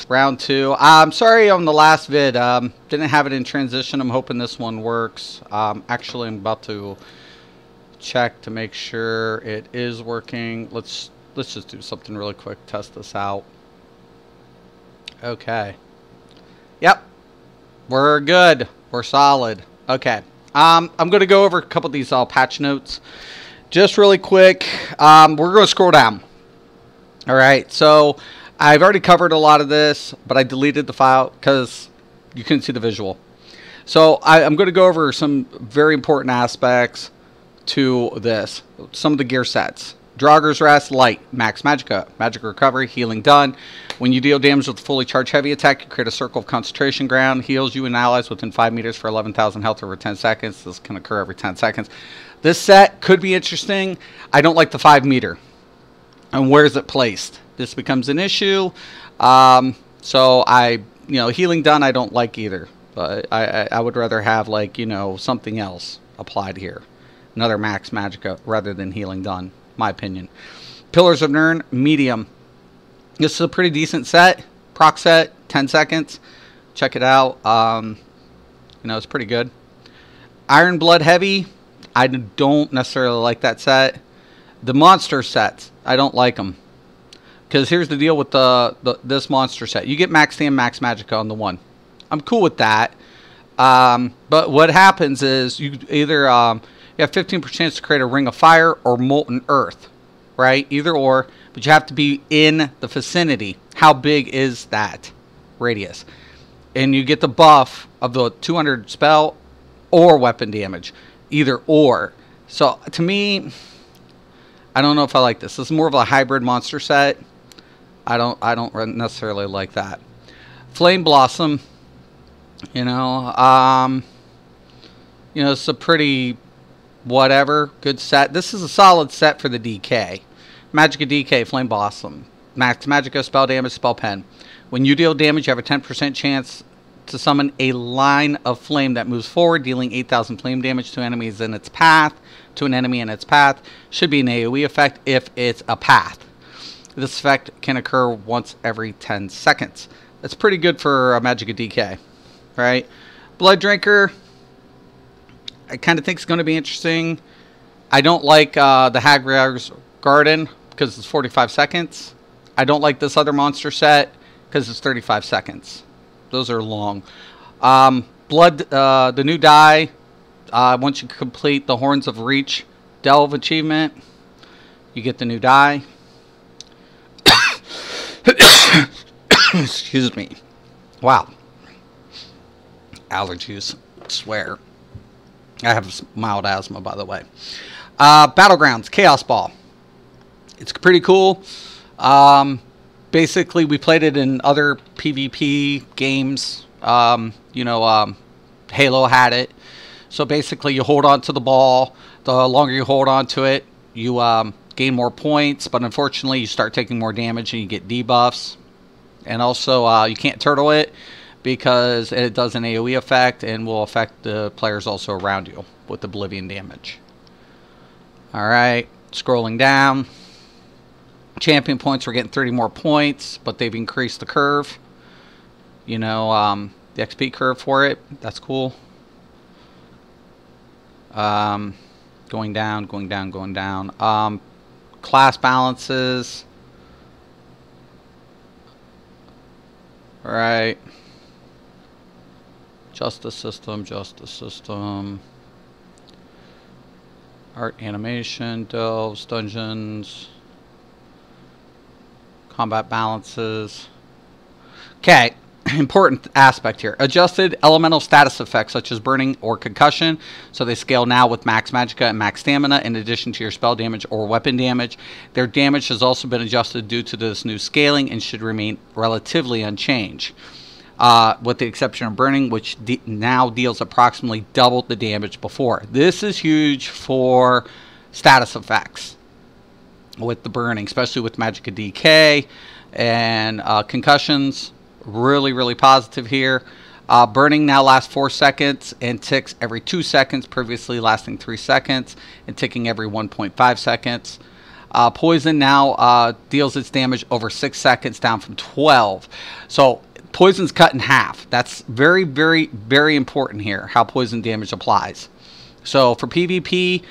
Round two. I'm sorry on the last vid. Didn't have it in transition. I'm hoping this one works. Actually, I'm about to check to make sure it is working. Let's just do something really quick. Test this out. Okay. Yep. We're good. We're solid. Okay. I'm going to go over a couple of these patch notes. Just really quick. We're going to scroll down. All right. So I've already covered a lot of this, but I deleted the file because you couldn't see the visual. So I'm going to go over some very important aspects to this. Some of the gear sets. Draugr's Rest, Light, Max Magicka, Magic Recovery, Healing Done. When you deal damage with a fully charged heavy attack, you create a circle of concentration ground. Heals you and allies within 5 meters for 11,000 health over 10 seconds. This can occur every 10 seconds. This set could be interesting. I don't like the 5 meter. And where is it placed? This becomes an issue. So Healing Done I don't like either. But I would rather have, like, something else applied here. Another Max Magicka rather than Healing Done. My opinion. Pillars of Nirn, medium. This is a pretty decent set. Proc set, 10 seconds. Check it out. It's pretty good. Iron Blood Heavy. I don't necessarily like that set. The monster sets, I don't like them. Because here's the deal with this monster set. You get Max Stand, Max Magicka on the one. I'm cool with that. But what happens is you either... you have 15% chance to create a Ring of Fire or Molten Earth, right? Either or, but you have to be in the vicinity. How big is that radius? And you get the buff of the 200 spell or weapon damage. Either or. So, to me, I don't know if I like this. This is more of a hybrid monster set. I don't necessarily like that. Flame Blossom, it's a pretty... whatever, good set. This is a solid set for the DK. Magicka DK, Flame Blossom. Max Magicka, spell damage, spell pen. When you deal damage, you have a 10% chance to summon a line of flame that moves forward, dealing 8,000 flame damage to enemies in its path. To an enemy in its path. Should be an AoE effect if it's a path. This effect can occur once every 10 seconds. That's pretty good for a Magicka DK, right? Blood Drinker. I kind of think it's going to be interesting. I don't like the Hagrar's Garden because it's 45 seconds. I don't like this other monster set because it's 35 seconds. Those are long. The new die, once you complete the Horns of Reach Delve achievement, you get the new die. Excuse me. Wow. Allergies. I swear. I have mild asthma, by the way. Battlegrounds, Chaos Ball. It's pretty cool. Basically, we played it in other PvP games. Halo had it. So basically, you hold on to the ball. The longer you hold on to it, you gain more points. But unfortunately, you start taking more damage and you get debuffs. And also, you can't turtle it, because it does an AoE effect and will affect the players also around you with Oblivion damage. Alright, scrolling down. Champion points, we're getting 30 more points, but they've increased the curve. The XP curve for it. That's cool. Going down, going down, going down. Class balances. Alright. Justice system. Art, animation, delves, dungeons. Combat balances. Okay, important aspect here. Adjusted elemental status effects such as burning or concussion. So they scale now with Max Magicka and Max Stamina in addition to your spell damage or weapon damage. Their damage has also been adjusted due to this new scaling and should remain relatively unchanged. With the exception of burning, which now deals approximately double the damage before. This is huge for status effects with the burning, especially with Magicka DK and concussions. Really, really positive here. Burning now lasts 4 seconds and ticks every 2 seconds, previously lasting 3 seconds and ticking every 1.5 seconds. Poison now deals its damage over 6 seconds, down from 12. So poison's cut in half. That's very, very, very important here, how poison damage applies. So for PvP,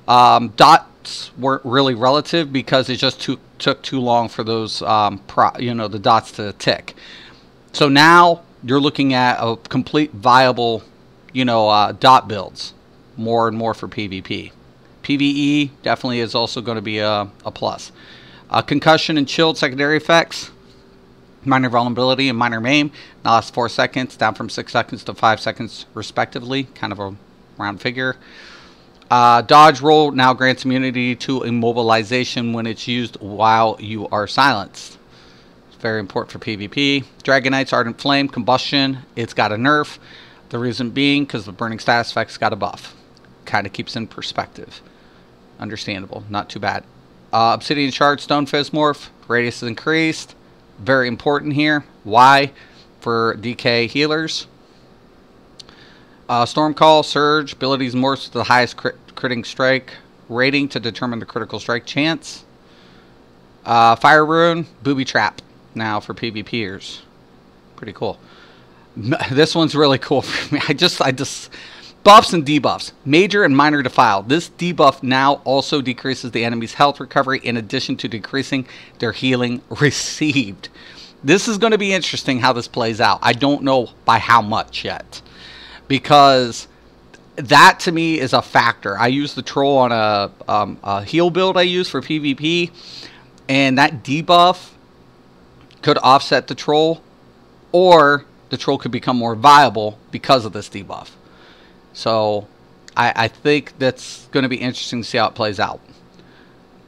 dots weren't really relative because it just took too long for those, the dots to tick. So now you're looking at a complete viable, dot builds more and more for PvP. PvE definitely is also going to be a plus. Concussion and chilled secondary effects. Minor vulnerability and minor maim. Now lasts 4 seconds, down from 6 seconds to 5 seconds respectively. Kind of a round figure. Dodge roll now grants immunity to immobilization when it's used while you are silenced. It's very important for PvP. Dragonite's Ardent Flame, Combustion. It's got a nerf. The reason being because the burning status effect's got a buff. Kind of keeps in perspective. Understandable. Not too bad. Obsidian Shard, Stone Fizz Morph. Radius is increased. Very important here. Why? For DK healers. Storm Call, Surge. Abilities morphs to the highest critting strike rating to determine the critical strike chance. Fire Rune. Booby Trap. Now for PvPers. Pretty cool. This one's really cool for me. I just buffs and debuffs. Major and minor defile. This debuff now also decreases the enemy's health recovery in addition to decreasing their healing received. This is going to be interesting how this plays out. I don't know by how much yet, because that to me is a factor. I use the troll on a heal build I use for PvP, and that debuff could offset the troll, or the troll could become more viable because of this debuff. So I think that's going to be interesting to see how it plays out.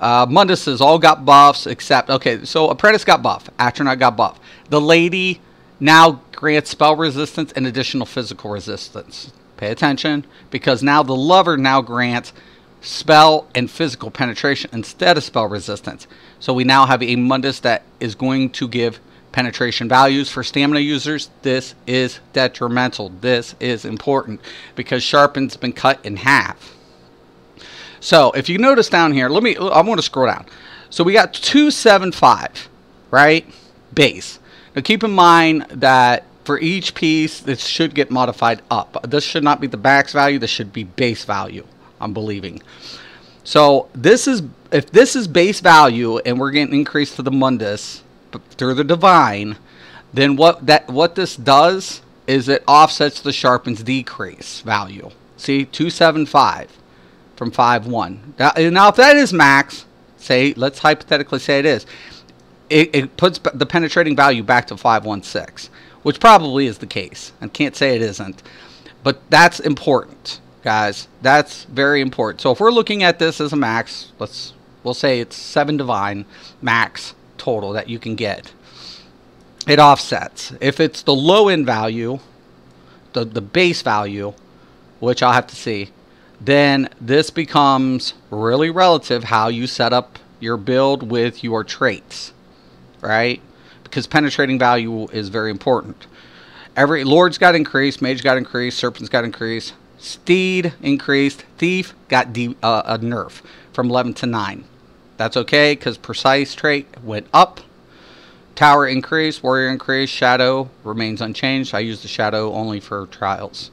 Munduses all got buffs except, okay, so Apprentice got buff. Astronaut got buff. The Lady now grants spell resistance and additional physical resistance. Pay attention, because now the Lover now grants spell and physical penetration instead of spell resistance. So we now have a Mundus that is going to give penetration values. For stamina users, this is detrimental. This is important because Sharpen's been cut in half. So if you notice down here, I want to scroll down. So we got 275, right? Base. Now keep in mind that for each piece, this should get modified up. This should not be the max value. This should be base value, I'm believing. So if this is base value and we're getting increased to the Mundus through the Divine, then what this does is it offsets the Sharpen's decrease value. See, 275 from 5.1. Now if that is max, let's hypothetically say it is, it puts the penetrating value back to 516, which probably is the case. I can't say it isn't, but that's important, guys. That's very important. So if we're looking at this as a max, we'll say it's 7 Divine max total that you can get. It offsets. If it's the low end value, the base value, which I'll have to see, then this becomes really relative how you set up your build with your traits, right? Because penetrating value is very important. Every Lord's got increased, Mage got increased, Serpent's got increased, Steed increased, Thief got a nerf from 11 to 9. That's okay, because Precise trait went up. Tower increased, Warrior increased, Shadow remains unchanged. I use the Shadow only for trials.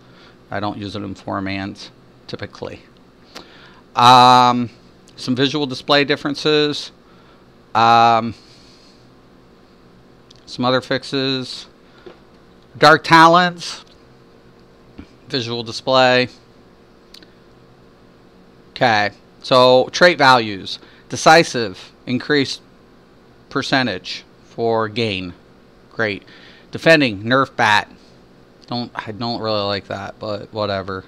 I don't use it in 4-mans, typically. Some visual display differences. Some other fixes. Dark Talons. Visual display. Okay, so trait values. Decisive, increased percentage for gain. Great. Defending, nerf bat. I don't really like that, but whatever.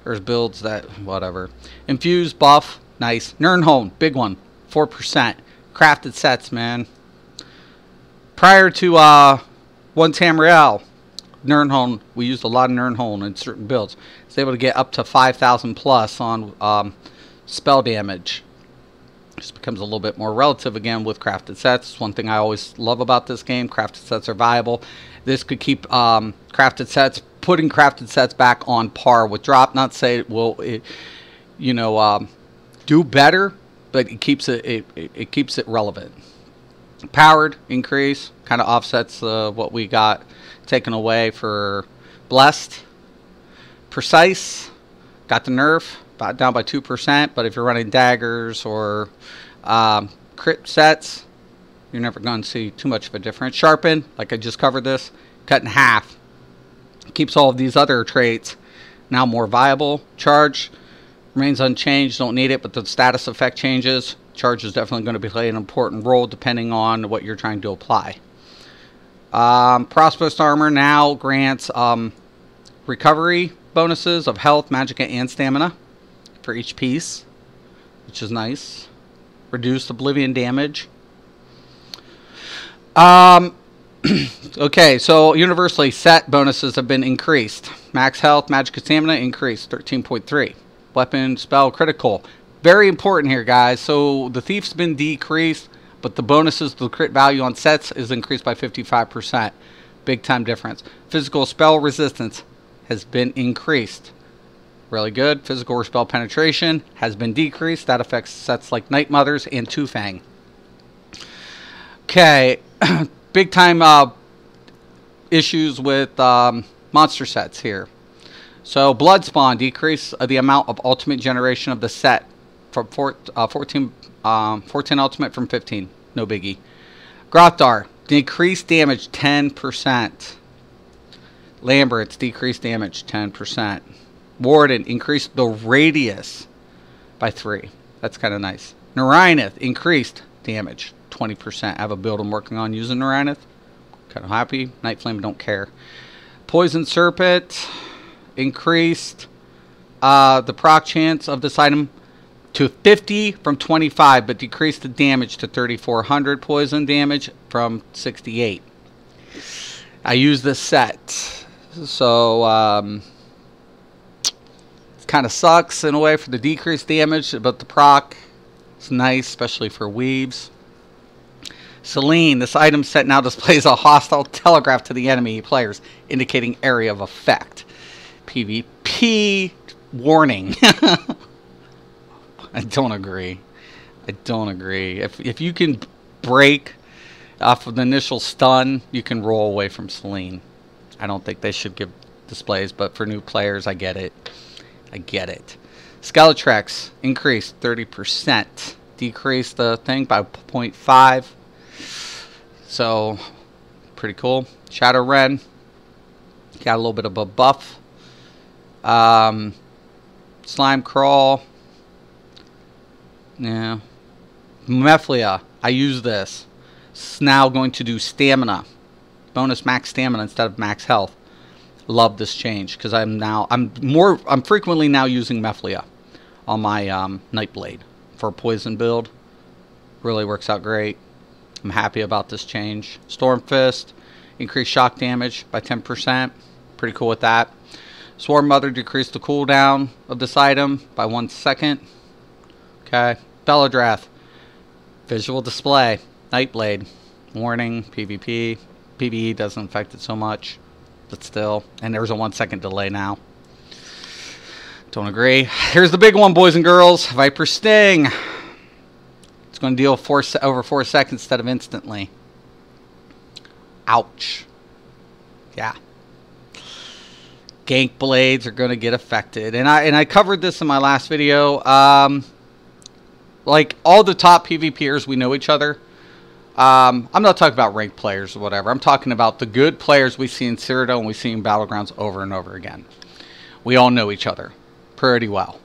There's builds that, whatever. Infuse, buff, nice. Nirnhone, big one, 4%. Crafted sets, man. Prior to One Tamriel, Nirnhone, we used a lot of Nirnhone in certain builds. It's able to get up to 5,000 plus on spell damage. Just becomes a little bit more relative again with crafted sets. One thing I always love about this game, crafted sets are viable. This could keep crafted sets, putting crafted sets back on par with drop. Not say it will, do better, but it keeps it keeps it relevant. Powered increase kind of offsets what we got taken away for blessed. Precise got the nerf down by 2%, but if you're running daggers or crit sets, you're never going to see too much of a difference. Sharpen, like I just covered this, cut in half. Keeps all of these other traits now more viable. Charge remains unchanged, don't need it, but the status effect changes. Charge is definitely going to play an important role depending on what you're trying to apply. Prosperous Armor now grants recovery bonuses of health, magicka, and stamina for each piece, which is nice. Reduced oblivion damage. Okay, so universally set bonuses have been increased. Max health, magicka, stamina increased 13.3. Weapon, spell, critical. Very important here, guys. So the thief's been decreased, but the bonuses, the crit value on sets is increased by 55%. Big time difference. Physical spell resistance has been increased. Really good. Physical spell penetration has been decreased. That affects sets like Night Mothers and Two Fang. Okay. Big time issues with monster sets here. So Blood Spawn decrease the amount of ultimate generation of the set from 14 ultimate from 15. No biggie. Grothdar decreased damage 10%. Lambert's decreased damage 10%. Warden increased the radius by 3. That's kind of nice. Narayanth increased damage 20%. I have a build I'm working on using Narayanth. Kind of happy. Night Flame, don't care. Poison Serpent increased the proc chance of this item to 50 from 25, but decreased the damage to 3,400 poison damage from 68. I use this set, so it kind of sucks in a way for the decreased damage, but the proc is nice, especially for weaves. Selene, this item set now displays a hostile telegraph to the enemy players, indicating area of effect. PvP warning. I don't agree. I don't agree. If you can break off of the initial stun, you can roll away from Selene. I don't think they should give displays, but for new players, I get it. I get it. Skeletrex increased 30%. Decreased the thing by 0.5. So, pretty cool. Shadowren got a little bit of a buff. Slime Crawl. Yeah. Mephilia. I use this. It's now going to do stamina. Bonus max stamina instead of max health. Love this change because I'm frequently now using Mephilia on my Nightblade for a poison build. Really works out great. I'm happy about this change. Stormfist increased shock damage by 10%. Pretty cool with that. Swarm Mother decreased the cooldown of this item by 1 second. Okay. Belladrath. Visual display. Nightblade. Warning. PvP. PvE doesn't affect it so much. But still. And there's a 1 second delay now. Don't agree. Here's the big one, boys and girls. Viper Sting. It's going to deal over 4 seconds instead of instantly. Ouch. Yeah. Gank blades are going to get affected. And I covered this in my last video. Like, all the top PvPers, we know each other. I'm not talking about ranked players or whatever. I'm talking about the good players we see in Cyrodiil and we see in Battlegrounds over and over again. We all know each other pretty well.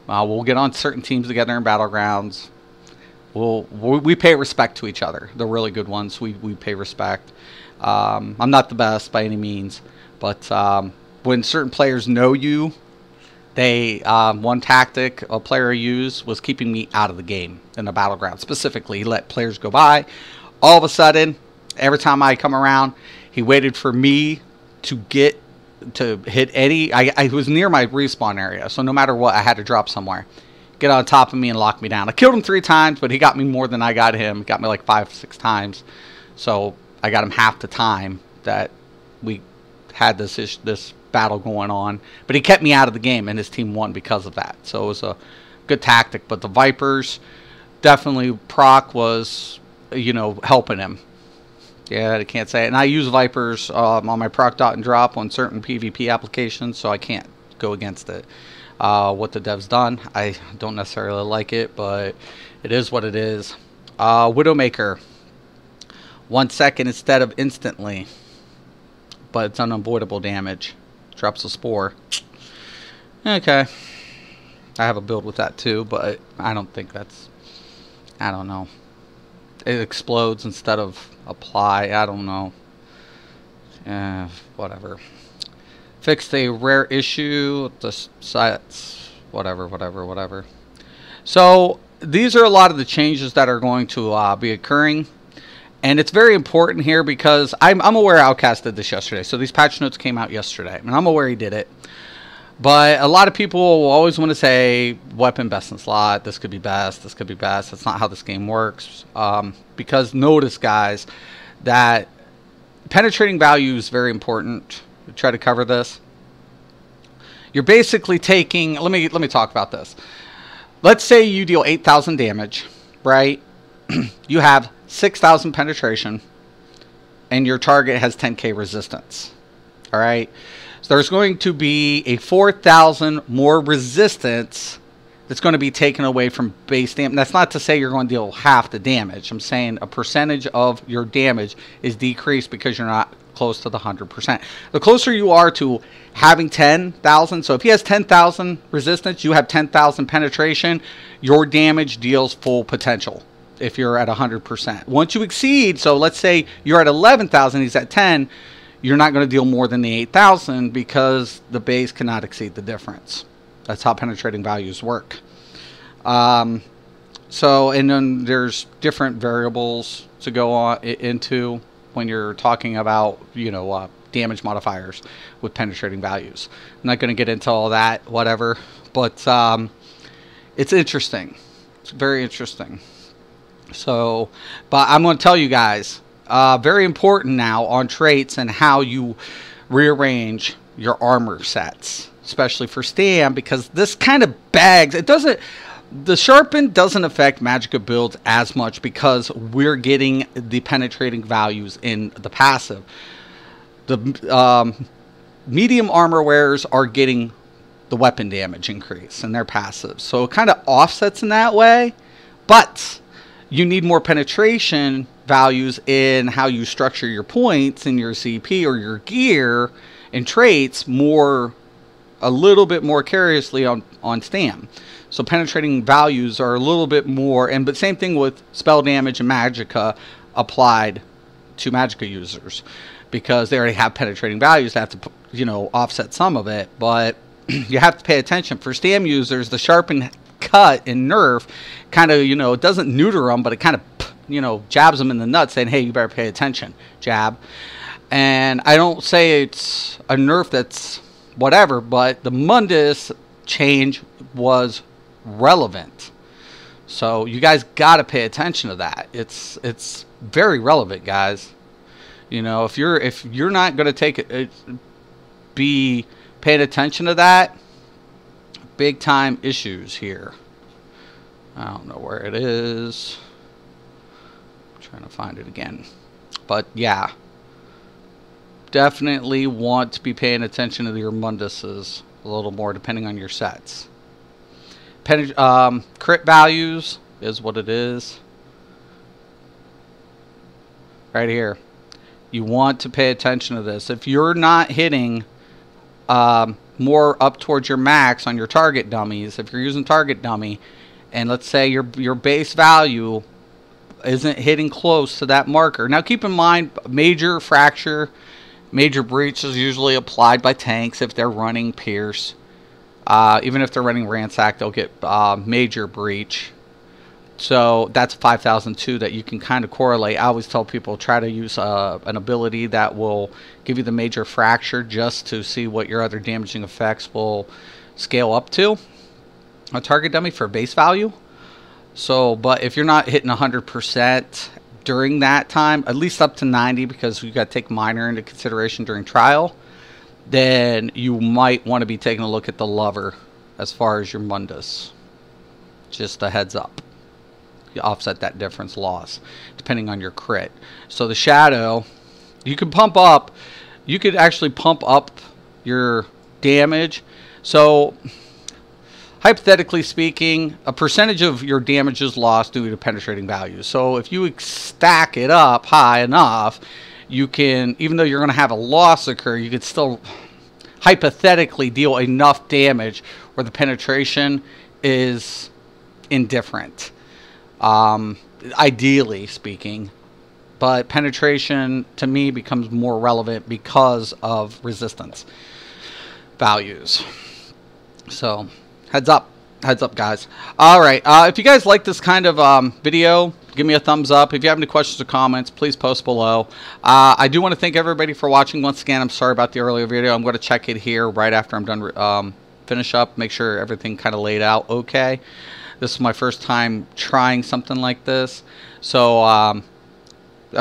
We'll get on certain teams together in Battlegrounds. We pay respect to each other. The really good ones, we pay respect. I'm not the best by any means, but when certain players know you, one tactic a player used was keeping me out of the game in the Battleground. Specifically, he let players go by. All of a sudden, every time I come around, he waited for me to hit any. I was near my respawn area, so no matter what, I had to drop somewhere. Get on top of me and lock me down. I killed him 3 times, but he got me more than I got him. He got me like 5-6 times. So I got him half the time that we had this battle going on. But he kept me out of the game, and his team won because of that. So it was a good tactic. But the Vipers, definitely proc was, helping him. Yeah, I can't say it. And I use Vipers on my proc dot and drop on certain PvP applications, so I can't go against it. What the dev's done, I don't necessarily like it, but it is what it is. Widowmaker, 1 second instead of instantly, but it's unavoidable damage. Drops a spore. Okay. I have a build with that too, but I don't think that's... I don't know. It explodes instead of apply. I don't know. Whatever. Fixed a rare issue. The sites. Whatever. So, these are a lot of the changes that are going to be occurring. And it's very important here because I'm aware Outcast did this yesterday. So, these patch notes came out yesterday. And I'm aware he did it. But a lot of people will always want to say weapon best in slot, this could be best, this could be best. That's not how this game works. Because notice, guys, that penetrating value is very important. We try to cover this. You're basically taking, let me talk about this. Let's say you deal 8,000 damage, right? You have 6,000 penetration, and your target has 10k resistance. All right? So there's going to be a 4,000 more resistance that's going to be taken away from base damage. That's not to say you're going to deal half the damage. I'm saying a percentage of your damage is decreased because you're not close to the 100%. The closer you are to having 10,000, so if he has 10,000 resistance, you have 10,000 penetration, your damage deals full potential if you're at 100%. Once you exceed, so let's say you're at 11,000, he's at 10, you're not going to deal more than the 8,000 because the base cannot exceed the difference. That's how penetrating values work. So, and then there's different variables to go on into when you're talking about, damage modifiers with penetrating values. I'm not going to get into all that, whatever, but it's interesting. It's very interesting. So, but I'm going to tell you guys, very important now on traits and how you rearrange your armor sets, especially for Stam, because this kind of bags. It doesn't. The sharpen doesn't affect Magicka builds as much because we're getting the penetrating values in the passive. The medium armor wearers are getting the weapon damage increase in their passive, so it kind of offsets in that way. But you need more penetration values in how you structure your points in your CP or your gear and traits a little bit more curiously on Stam. So penetrating values are a little bit more, but same thing with spell damage and Magicka applied to Magicka users because they already have penetrating values. They have to, offset some of it, but you have to pay attention. For Stam users, the sharpen, cut, and nerf kind of, it doesn't neuter them, but it kind of, jabs them in the nuts saying, hey, you better pay attention, jab. And I don't say it's a nerf that's whatever, but the Mundus change was relevant. So you guys got to pay attention to that. It's very relevant, guys. If you're not going to take it, be paying attention to that, big time issues here. I don't know where it is. I'm trying to find it again. But yeah, definitely want to be paying attention to your Munduses a little more depending on your sets. Crit values is what it is. Right here. You want to pay attention to this. If you're not hitting more up towards your max on your target dummies, if you're using target dummy, and let's say your base value isn't hitting close to that marker. Now keep in mind, major fracture, major breach is usually applied by tanks if they're running Pierce. Even if they're running Ransack, they'll get major breach. So that's 5,002 that you can kind of correlate. I always tell people try to use an ability that will give you the major fracture just to see what your other damaging effects will scale up to. A target dummy for base value. So, but if you're not hitting 100% during that time, at least up to 90, because you got to take minor into consideration during trial, then you might want to be taking a look at the lover as far as your Mundus. Just a heads up. you offset that difference loss depending on your crit. So the shadow, you can pump up, you could actually pump up your damage. So hypothetically speaking, a percentage of your damage is lost due to penetrating values. So if you stack it up high enough, you can, even though you're going to have a loss occur, you could still hypothetically deal enough damage where the penetration is indifferent, ideally speaking. But penetration to me becomes more relevant because of resistance values. So heads up guys. All right, if you guys like this kind of video, give me a thumbs up. If you have any questions or comments, please post below. I do want to thank everybody for watching. Once again, I'm sorry about the earlier video. I'm going to check it here right after I'm done finish up, make sure everything kind of laid out okay. This is my first time trying something like this, so I'm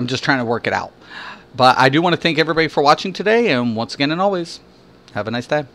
just trying to work it out. But I do want to thank everybody for watching today, and once again and always, have a nice day.